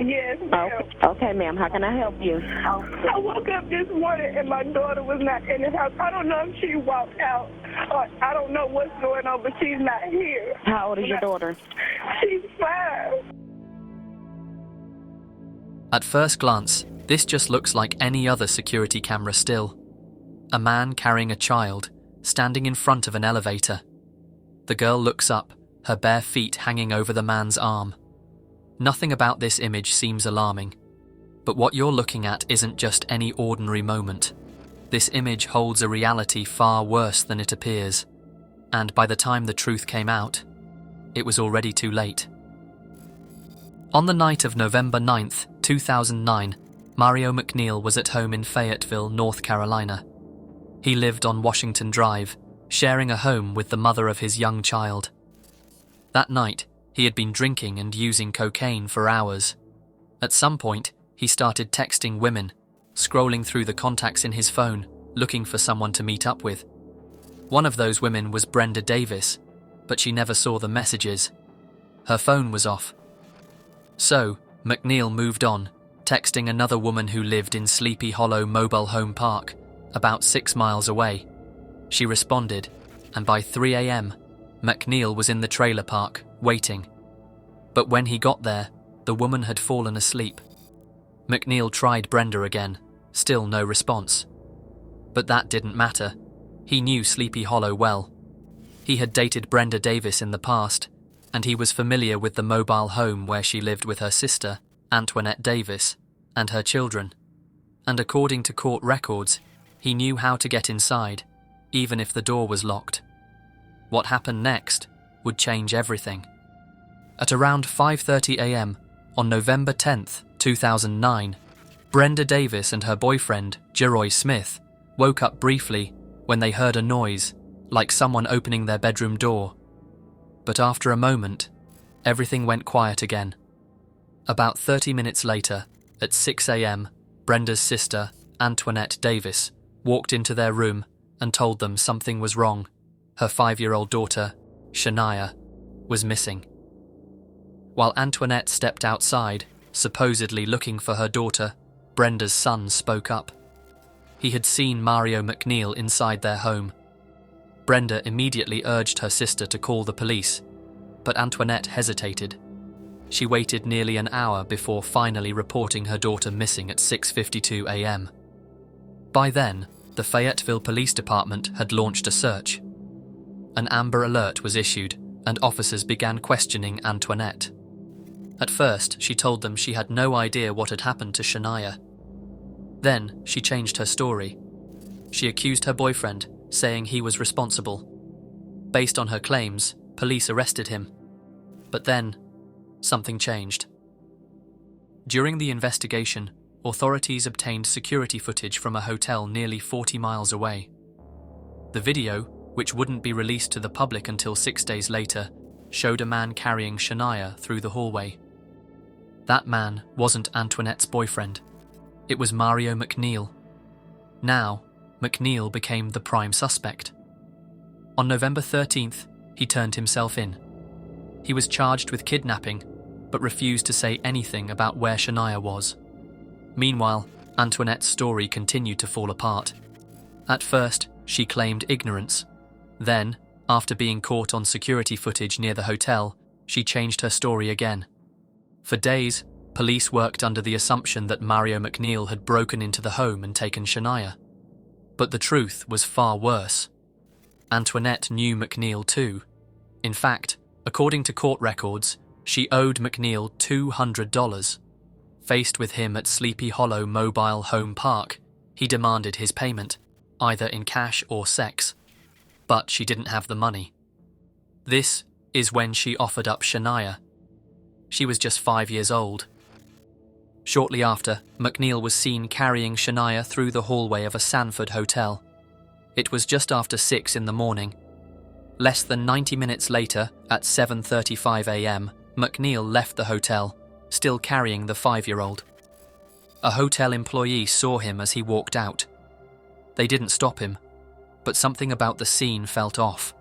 Yes, ma'am. Okay, ma'am. How can I help you? I woke up this morning and my daughter was not in the house. I don't know if she walked out or I don't know what's going on, but she's not here. How old is your daughter? She's 5. At first glance, this just looks like any other security camera still. A man carrying a child, standing in front of an elevator. The girl looks up, her bare feet hanging over the man's arm. Nothing about this image seems alarming. But what you're looking at isn't just any ordinary moment. This image holds a reality far worse than it appears. And by the time the truth came out, it was already too late. On the night of November 9th, 2009, Mario McNeil was at home in Fayetteville, North Carolina. He lived on Washington Drive, sharing a home with the mother of his young child. That night, he had been drinking and using cocaine for hours. At some point, he started texting women, scrolling through the contacts in his phone, looking for someone to meet up with. One of those women was Brenda Davis, but she never saw the messages. Her phone was off. So, McNeil moved on, texting another woman who lived in Sleepy Hollow Mobile Home Park, about 6 miles away. She responded, and by 3 a.m., McNeil was in the trailer park, waiting. But when he got there, the woman had fallen asleep. McNeil tried Brenda again, still no response. But that didn't matter. He knew Sleepy Hollow well. He had dated Brenda Davis in the past, and he was familiar with the mobile home where she lived with her sister, Antoinette Davis, and her children. And according to court records, he knew how to get inside, even if the door was locked. What happened next would change everything. At around 5:30 a.m. on November 10th, 2009, Brenda Davis and her boyfriend, Jeroy Smith, woke up briefly when they heard a noise, like someone opening their bedroom door. But after a moment, everything went quiet again. About 30 minutes later, at 6 a.m., Brenda's sister, Antoinette Davis, walked into their room and told them something was wrong. Her 5-year-old daughter, Shaniya, was missing. While Antoinette stepped outside, supposedly looking for her daughter, Brenda's son spoke up. He had seen Mario McNeil inside their home. Brenda immediately urged her sister to call the police, but Antoinette hesitated. She waited nearly an hour before finally reporting her daughter missing at 6:52 a.m. By then, the Fayetteville Police Department had launched a search. An Amber Alert was issued, and officers began questioning Antoinette. At first, she told them she had no idea what had happened to Shaniya. Then, she changed her story. She accused her boyfriend, saying he was responsible. Based on her claims, police arrested him. But then, something changed. During the investigation, authorities obtained security footage from a hotel nearly 40 miles away. The video, which wouldn't be released to the public until 6 days later, showed a man carrying Shaniya through the hallway. That man wasn't Antoinette's boyfriend. It was Mario McNeil. Now, McNeil became the prime suspect. On November 13th, he turned himself in. He was charged with kidnapping, but refused to say anything about where Shaniya was. Meanwhile, Antoinette's story continued to fall apart. At first, she claimed ignorance. Then, after being caught on security footage near the hotel, she changed her story again. For days, police worked under the assumption that Mario McNeil had broken into the home and taken Shaniya. But the truth was far worse. Antoinette knew McNeil too. In fact, according to court records, she owed McNeil $200. Faced with him at Sleepy Hollow Mobile Home Park, he demanded his payment, either in cash or sex. But she didn't have the money. This is when she offered up Shaniya. She was just 5 years old. Shortly after, McNeil was seen carrying Shaniya through the hallway of a Sanford hotel. It was just after 6 in the morning. Less than 90 minutes later, at 7:35 a.m., McNeil left the hotel, still carrying the 5-year-old. A hotel employee saw him as he walked out. They didn't stop him, but something about the scene felt off.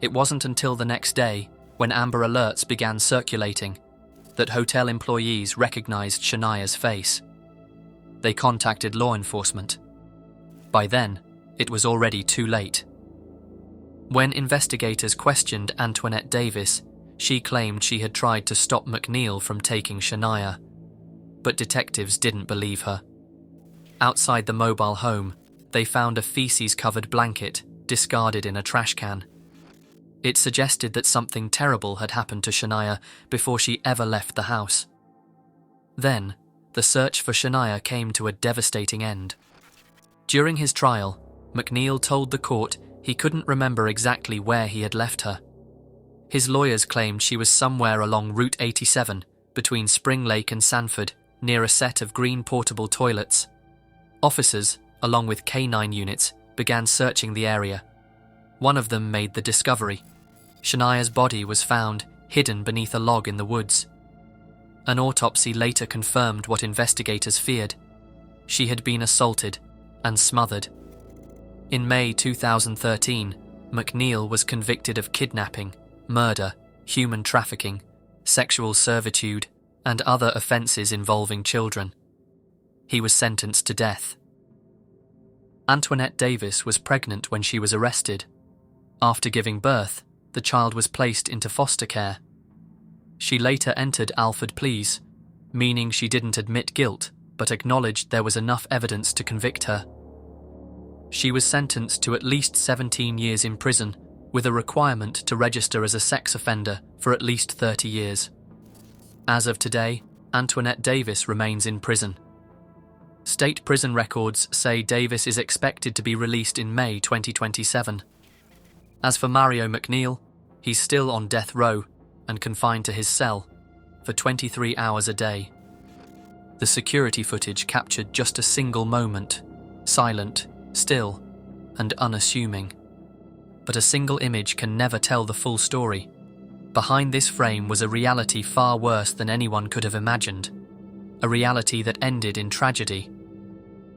It wasn't until the next day, when Amber Alerts began circulating, that hotel employees recognized Shaniya's face. They contacted law enforcement. By then, it was already too late. When investigators questioned Antoinette Davis, she claimed she had tried to stop McNeil from taking Shaniya, but detectives didn't believe her. Outside the mobile home, they found a feces-covered blanket discarded in a trash can. It suggested that something terrible had happened to Shaniya before she ever left the house. Then, the search for Shaniya came to a devastating end. During his trial, McNeil told the court he couldn't remember exactly where he had left her. His lawyers claimed she was somewhere along Route 87, between Spring Lake and Sanford, near a set of green portable toilets. Officers, along with K9 units, began searching the area. One of them made the discovery. Shaniya's body was found hidden beneath a log in the woods. An autopsy later confirmed what investigators feared. She had been assaulted and smothered. In May 2013, McNeil was convicted of kidnapping, murder, human trafficking, sexual servitude, and other offences involving children. He was sentenced to death. Antoinette Davis was pregnant when she was arrested. After giving birth, the child was placed into foster care. She later entered Alford pleas, meaning she didn't admit guilt but acknowledged there was enough evidence to convict her. She was sentenced to at least 17 years in prison, with a requirement to register as a sex offender for at least 30 years. As of today, Antoinette Davis remains in prison. State prison records say Davis is expected to be released in May 2027. As for Mario McNeil, he's still on death row and confined to his cell for 23 hours a day. The security footage captured just a single moment, silent, still, and unassuming. But a single image can never tell the full story. Behind this frame was a reality far worse than anyone could have imagined. A reality that ended in tragedy.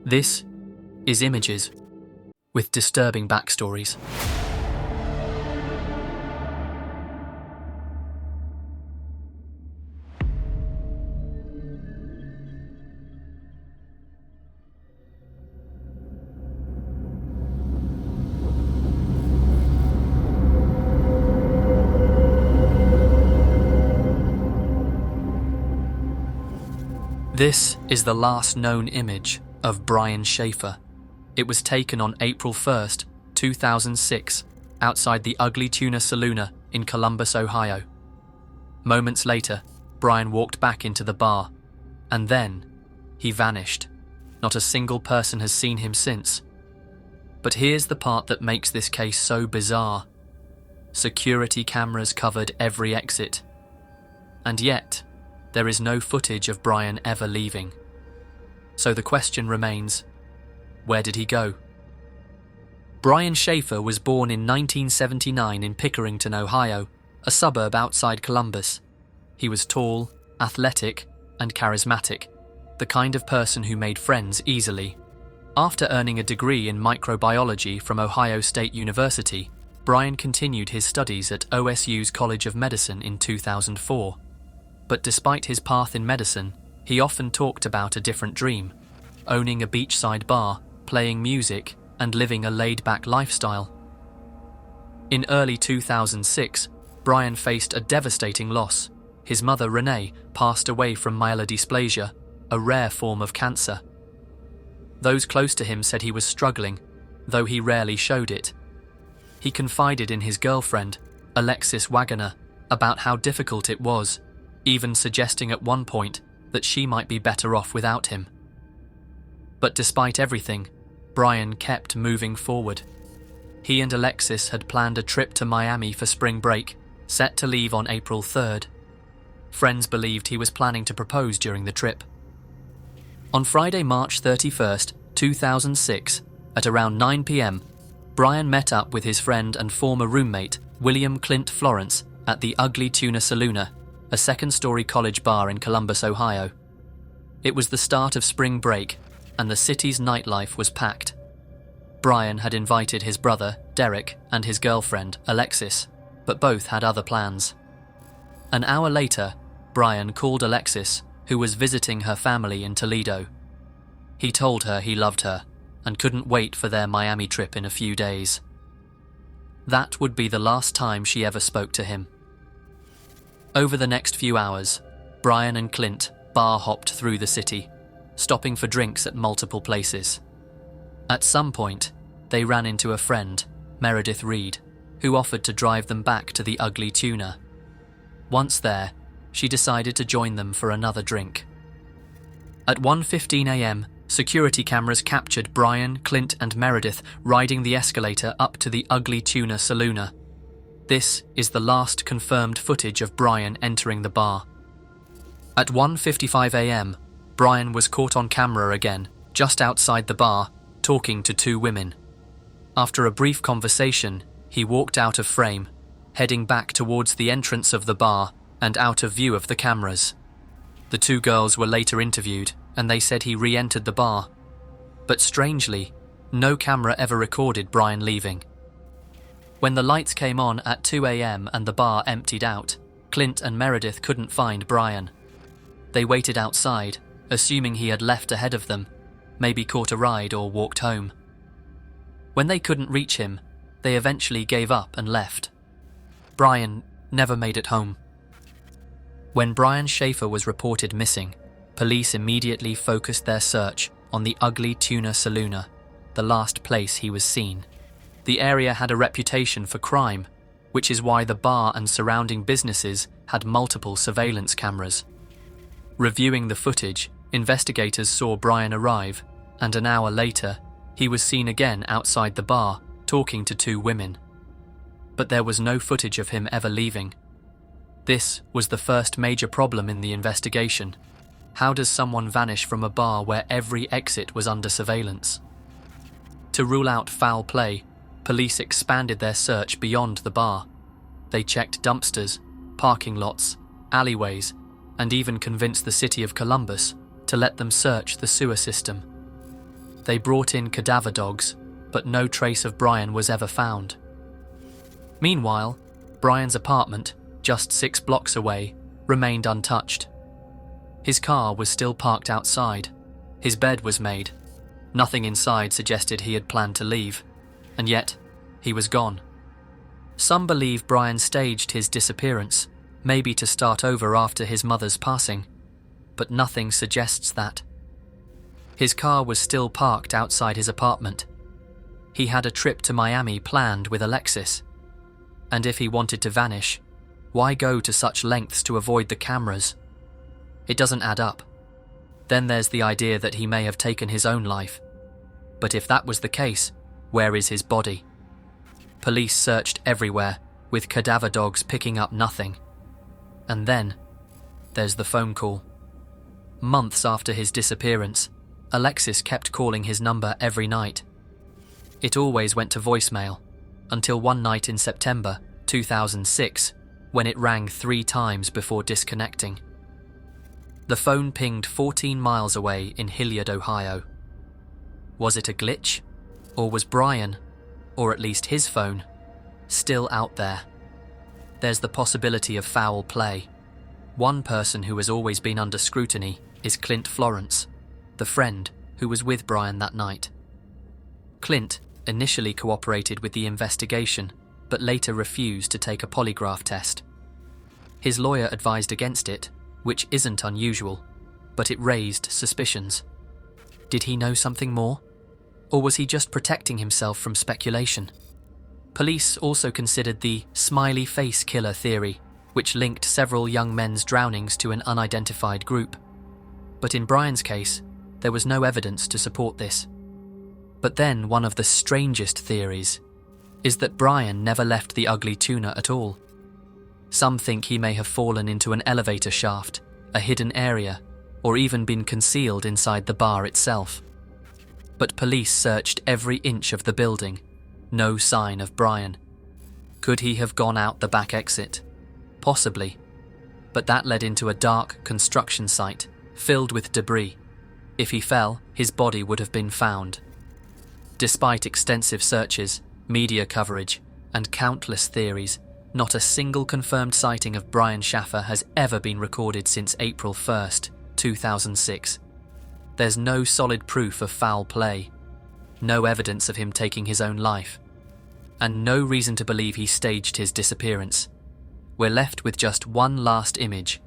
This is Images, with disturbing backstories. This is the last known image of Brian Shaffer. It was taken on April 1st, 2006, outside the Ugly Tuna Saloona in Columbus, Ohio. Moments later, Brian walked back into the bar, and then he vanished. Not a single person has seen him since. But here's the part that makes this case so bizarre. Security cameras covered every exit. And yet, there is no footage of Brian ever leaving. So the question remains, where did he go? Brian Shaffer was born in 1979 in Pickerington, Ohio, a suburb outside Columbus. He was tall, athletic, and charismatic, the kind of person who made friends easily. After earning a degree in microbiology from Ohio State University, Brian continued his studies at OSU's College of Medicine in 2004. But despite his path in medicine, he often talked about a different dream: owning a beachside bar, playing music, and living a laid-back lifestyle. In early 2006, Brian faced a devastating loss. His mother, Renee, passed away from myelodysplasia, a rare form of cancer. Those close to him said he was struggling, though he rarely showed it. He confided in his girlfriend, Alexis Wagoner, about how difficult it was, even suggesting at one point that she might be better off without him. But despite everything, Brian kept moving forward. He and Alexis had planned a trip to Miami for spring break, set to leave on April 3rd. Friends believed he was planning to propose during the trip. On Friday, March 31st, 2006, at around 9 p.m, Brian met up with his friend and former roommate, William Clint Florence, at the Ugly Tuna Saloona, a second-story college bar in Columbus, Ohio. It was the start of spring break, and the city's nightlife was packed. Brian had invited his brother, Derek, and his girlfriend, Alexis, but both had other plans. An hour later, Brian called Alexis, who was visiting her family in Toledo. He told her he loved her and couldn't wait for their Miami trip in a few days. That would be the last time she ever spoke to him. Over the next few hours, Brian and Clint bar-hopped through the city, stopping for drinks at multiple places. At some point, they ran into a friend, Meredith Reed, who offered to drive them back to the Ugly Tuna. Once there, she decided to join them for another drink. At 1:15 a.m., security cameras captured Brian, Clint and Meredith riding the escalator up to the Ugly Tuna Saloona. This is the last confirmed footage of Brian entering the bar. At 1:55 a.m., Brian was caught on camera again, just outside the bar, talking to two women. After a brief conversation, he walked out of frame, heading back towards the entrance of the bar and out of view of the cameras. The two girls were later interviewed, and they said he re-entered the bar. But strangely, no camera ever recorded Brian leaving. When the lights came on at 2 a.m. and the bar emptied out, Clint and Meredith couldn't find Brian. They waited outside, assuming he had left ahead of them, maybe caught a ride or walked home. When they couldn't reach him, they eventually gave up and left. Brian never made it home. When Brian Shaffer was reported missing, police immediately focused their search on the Ugly Tuna Saloona, the last place he was seen. The area had a reputation for crime, which is why the bar and surrounding businesses had multiple surveillance cameras. Reviewing the footage, investigators saw Brian arrive, and an hour later, he was seen again outside the bar, talking to two women. But there was no footage of him ever leaving. This was the first major problem in the investigation. How does someone vanish from a bar where every exit was under surveillance? To rule out foul play, police expanded their search beyond the bar. They checked dumpsters, parking lots, alleyways, and even convinced the city of Columbus to let them search the sewer system. They brought in cadaver dogs, but no trace of Brian was ever found. Meanwhile, Brian's apartment, just 6 blocks away, remained untouched. His car was still parked outside. His bed was made. Nothing inside suggested he had planned to leave, and yet he was gone. Some believe Brian staged his disappearance, maybe to start over after his mother's passing, but nothing suggests that. His car was still parked outside his apartment. He had a trip to Miami planned with Alexis, and if he wanted to vanish, why go to such lengths to avoid the cameras? It doesn't add up. Then there's the idea that he may have taken his own life. But if that was the case, where is his body? Police searched everywhere, with cadaver dogs picking up nothing. And then, there's the phone call. Months after his disappearance, Alexis kept calling his number every night. It always went to voicemail, until one night in September 2006, when it rang 3 times before disconnecting. The phone pinged 14 miles away in Hilliard, Ohio. Was it a glitch? Or was Brian, or at least his phone, still out there? There's the possibility of foul play. One person who has always been under scrutiny is Clint Florence, the friend who was with Brian that night. Clint initially cooperated with the investigation, but later refused to take a polygraph test. His lawyer advised against it, which isn't unusual, but it raised suspicions. Did he know something more? Or was he just protecting himself from speculation? Police also considered the smiley face killer theory, which linked several young men's drownings to an unidentified group. But in Brian's case, there was no evidence to support this. But then one of the strangest theories is that Brian never left the Ugly Tuna at all. Some think he may have fallen into an elevator shaft, a hidden area, or even been concealed inside the bar itself. But police searched every inch of the building. No sign of Brian. Could he have gone out the back exit? Possibly. But that led into a dark construction site, filled with debris. If he fell, his body would have been found. Despite extensive searches, media coverage, and countless theories, not a single confirmed sighting of Brian Shaffer has ever been recorded since April 1st, 2006. There's no solid proof of foul play, no evidence of him taking his own life, and no reason to believe he staged his disappearance. We're left with just one last image: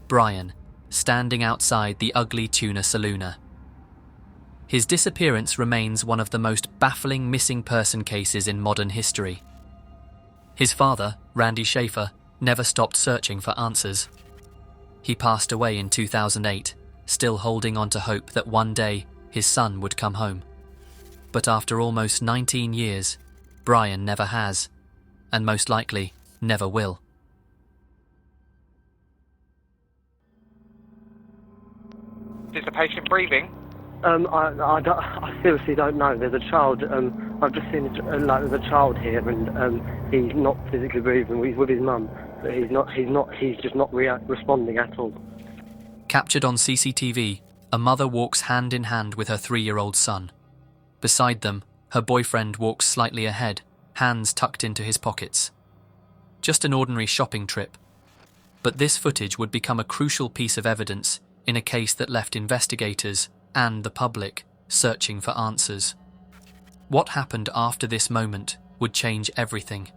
Brian, standing outside the ugly tuna saloona. His disappearance remains one of the most baffling missing person cases in modern history. His father, Randy Shaffer, never stopped searching for answers. He passed away in 2008, still holding on to hope that one day his son would come home. But after almost 19 years, Brian never has, and most likely never will. Is the patient breathing? I seriously don't know. There's a child. I've just seen there's a child here, and he's not physically breathing. He's with his mum, but he's just not responding at all. Captured on CCTV, a mother walks hand in hand with her 3-year-old son. Beside them, her boyfriend walks slightly ahead, hands tucked into his pockets. Just an ordinary shopping trip. But this footage would become a crucial piece of evidence in a case that left investigators and the public searching for answers. What happened after this moment would change everything.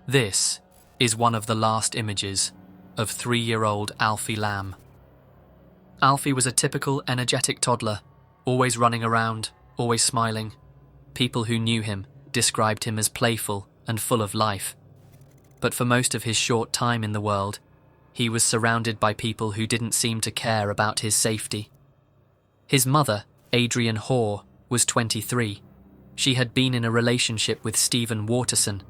This is one of the last images of 3-year-old Alfie Lamb. Alfie was a typical energetic toddler, always running around, always smiling. People who knew him described him as playful and full of life. But for most of his short time in the world, he was surrounded by people who didn't seem to care about his safety. His mother, Adrienne Hoare, was 23. She had been in a relationship with Stephen Waterson,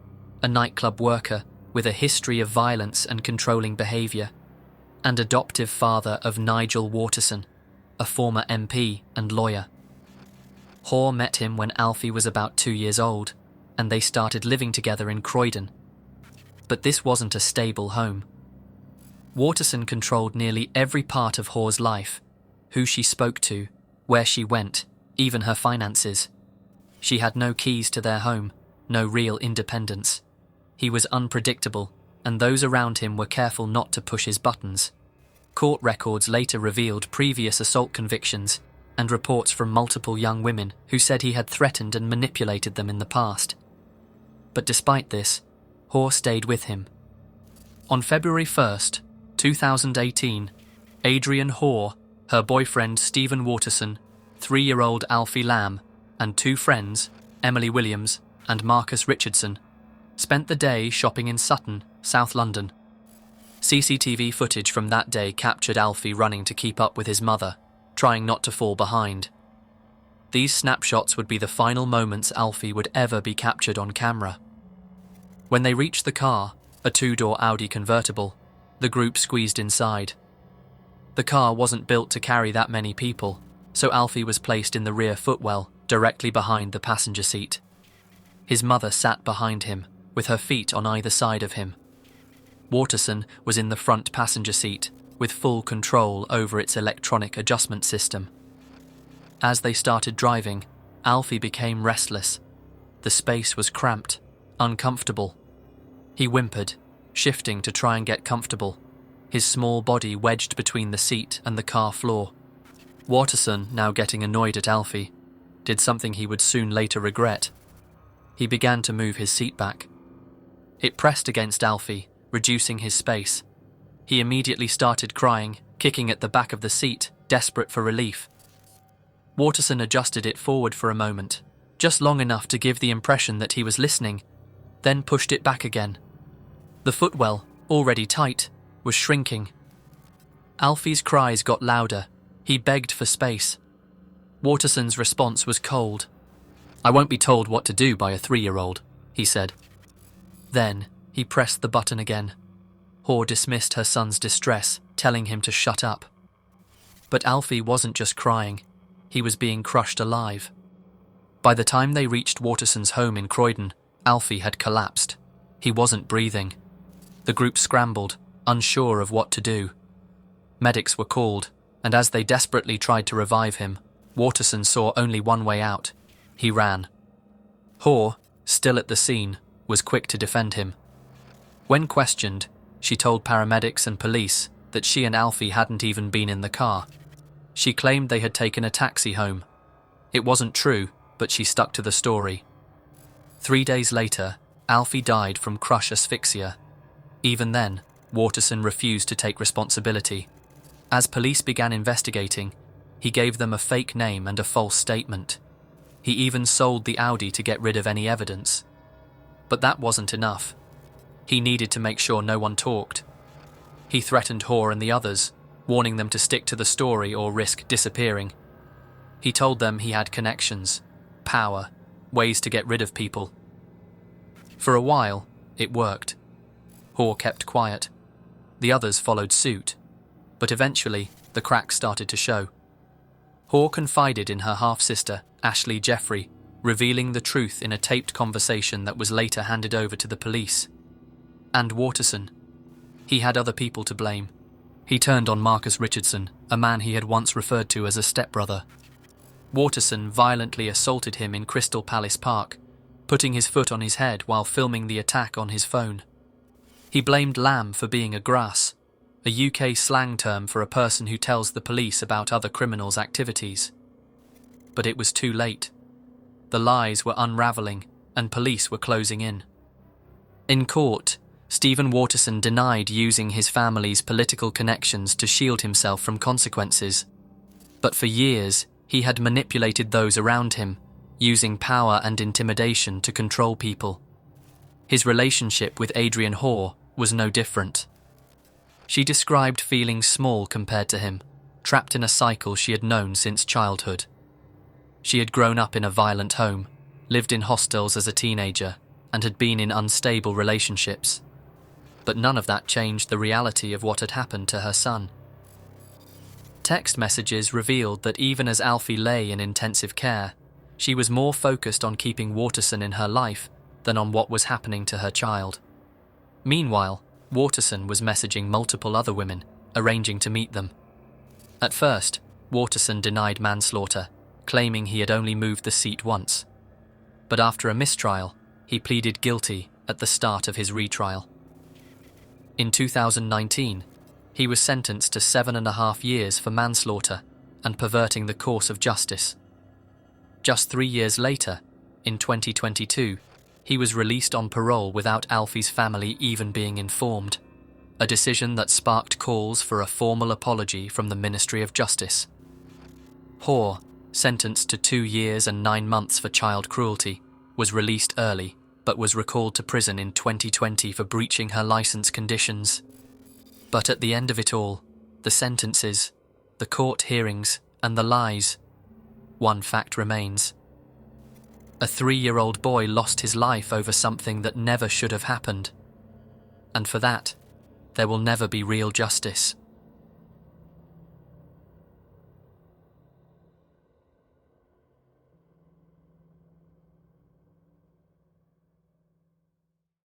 a nightclub worker with a history of violence and controlling behaviour, and adoptive father of Nigel Waterson, a former MP and lawyer. Hoare met him when Alfie was about 2 years old, and they started living together in Croydon. But this wasn't a stable home. Waterson controlled nearly every part of Hoare's life: who she spoke to, where she went, even her finances. She had no keys to their home, no real independence. He was unpredictable, and those around him were careful not to push his buttons. Court records later revealed previous assault convictions and reports from multiple young women who said he had threatened and manipulated them in the past. But despite this, Hoare stayed with him. On February 1st, 2018, Adrienne Hoare, her boyfriend Stephen Waterson, 3-year-old Alfie Lamb, and 2 friends, Emily Williams and Marcus Richardson, spent the day shopping in Sutton, South London. CCTV footage from that day captured Alfie running to keep up with his mother, trying not to fall behind. These snapshots would be the final moments Alfie would ever be captured on camera. When they reached the car, a 2-door Audi convertible, the group squeezed inside. The car wasn't built to carry that many people, so Alfie was placed in the rear footwell, directly behind the passenger seat. His mother sat behind him, with her feet on either side of him. Waterson was in the front passenger seat, with full control over its electronic adjustment system. As they started driving, Alfie became restless. The space was cramped, uncomfortable. He whimpered, shifting to try and get comfortable, his small body wedged between the seat and the car floor. Waterson, now getting annoyed at Alfie, did something he would soon later regret. He began to move his seat back. It pressed against Alfie, reducing his space. He immediately started crying, kicking at the back of the seat, desperate for relief. Waterson adjusted it forward for a moment, just long enough to give the impression that he was listening, then pushed it back again. The footwell, already tight, was shrinking. Alfie's cries got louder. He begged for space. Waterson's response was cold. "I won't be told what to do by a 3-year-old, he said. Then he pressed the button again. Hoare dismissed her son's distress, telling him to shut up. But Alfie wasn't just crying. He was being crushed alive. By the time they reached Waterson's home in Croydon, Alfie had collapsed. He wasn't breathing. The group scrambled, unsure of what to do. Medics were called, and as they desperately tried to revive him, Waterson saw only one way out. He ran. Hoare, still at the scene, was quick to defend him. When questioned, she told paramedics and police that she and Alfie hadn't even been in the car. She claimed they had taken a taxi home. It wasn't true, but she stuck to the story. 3 days later, Alfie died from crush asphyxia. Even then, Waterson refused to take responsibility. As police began investigating, he gave them a fake name and a false statement. He even sold the Audi to get rid of any evidence. But that wasn't enough. He needed to make sure no one talked. He threatened Hoare and the others, warning them to stick to the story or risk disappearing. He told them he had connections, power, ways to get rid of people. For a while, it worked. Hoare kept quiet. The others followed suit. But eventually, the cracks started to show. Hoare confided in her half-sister, Ashley Jeffrey, revealing the truth in a taped conversation that was later handed over to the police. And Waterson. He had other people to blame. He turned on Marcus Richardson, a man he had once referred to as a stepbrother. Waterson violently assaulted him in Crystal Palace Park, putting his foot on his head while filming the attack on his phone. He blamed Lamb for being a grass, a UK slang term for a person who tells the police about other criminals' activities. But it was too late. The lies were unravelling, and police were closing in. In court, Stephen Waterson denied using his family's political connections to shield himself from consequences. But for years, he had manipulated those around him, using power and intimidation to control people. His relationship with Adrienne Hoare was no different. She described feeling small compared to him, trapped in a cycle she had known since childhood. She had grown up in a violent home, lived in hostels as a teenager, and had been in unstable relationships. But none of that changed the reality of what had happened to her son. Text messages revealed that even as Alfie lay in intensive care, she was more focused on keeping Waterson in her life than on what was happening to her child. Meanwhile, Waterson was messaging multiple other women, arranging to meet them. At first, Waterson denied manslaughter, claiming he had only moved the seat once. But after a mistrial, he pleaded guilty at the start of his retrial. In 2019, he was sentenced to 7.5 years for manslaughter and perverting the course of justice. Just 3 years later, in 2022, he was released on parole without Alfie's family even being informed, a decision that sparked calls for a formal apology from the Ministry of Justice. Hoare, sentenced to 2 years and 9 months for child cruelty, was released early but was recalled to prison in 2020 for breaching her licence conditions. But at the end of it all, the sentences, the court hearings, and the lies, one fact remains. A 3-year-old boy lost his life over something that never should have happened. And for that, there will never be real justice.